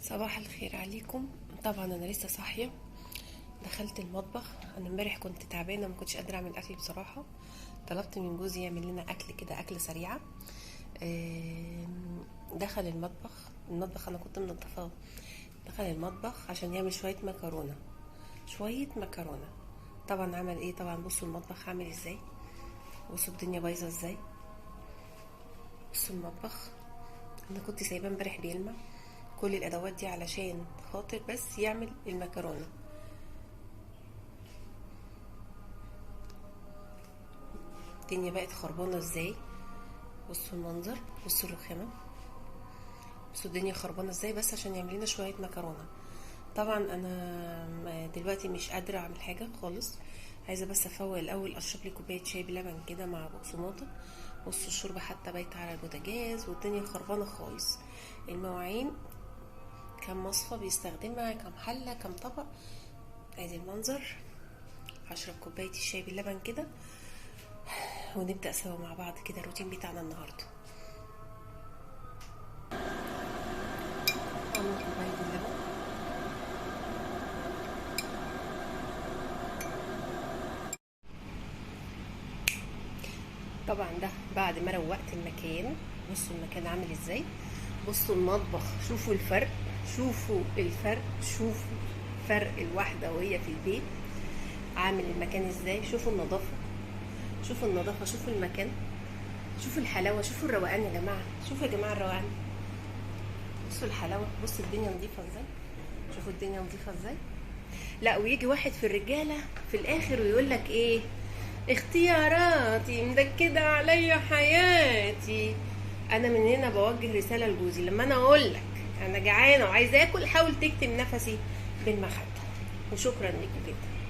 صباح الخير عليكم. طبعا انا لسه صاحيه، دخلت المطبخ. انا امبارح كنت تعبانه، ما كنتش قادره اعمل اكل بصراحه. طلبت من جوزي يعمل لنا اكل كده، اكل سريعه. دخل المطبخ انا كنت منضفاه. دخل المطبخ عشان يعمل شويه مكرونه. طبعا عمل ايه؟ طبعا بصوا المطبخ عامل ازاي، بصوا الدنيا بايظه ازاي. بصوا المطبخ، انا كنت سايباه امبارح بيلمع. كل الادوات دي علشان خاطر بس يعمل المكرونه. الدنيا بقت خربانه ازاي، بصوا المنظر، بصوا الرخامه، بصوا الدنيا خربانه ازاي بس عشان يعمل لنا شويه مكرونه. طبعا انا دلوقتي مش قادره اعمل حاجه خالص، عايزه بس افوق الاول، اشرب لي كوبايه شاي بلبن كده مع بقسماطه. بصوا الشوربه حتى بايته على البوتاجاز، والدنيا خربانه خالص. المواعين كم مصفى بيستخدمها، كم حله، كم طبق. ادي المنظر. هشرب كوبايه الشاي باللبن كده ونبدا سوا مع بعض كده الروتين بتاعنا النهارده. اعمل كوبايه اللبن. طبعا ده بعد ما روقت المكان. بصوا المكان عامل ازاي، بصوا المطبخ، شوفوا الفرق، شوفوا فرق الواحدة وهي في البيت عامل المكان ازاي. شوفوا النظافة، شوفوا المكان، شوفوا الحلاوة، شوفوا الروقان يا جماعة، شوفوا يا جماعة الروقان. بصوا الحلاوة، بصوا الدنيا نظيفة ازاي، شوفوا الدنيا نظيفة ازاي. لا ويجي واحد في الرجالة في الاخر ويقول لك ايه، اختياراتي مدكدة عليا حياتي. انا من هنا بوجه رسالة لجوزي، لما انا اقول لك انا جعانة وعايزة اكل، حاول تكتم نفسي بالمخدة. وشكرا لكم جدا.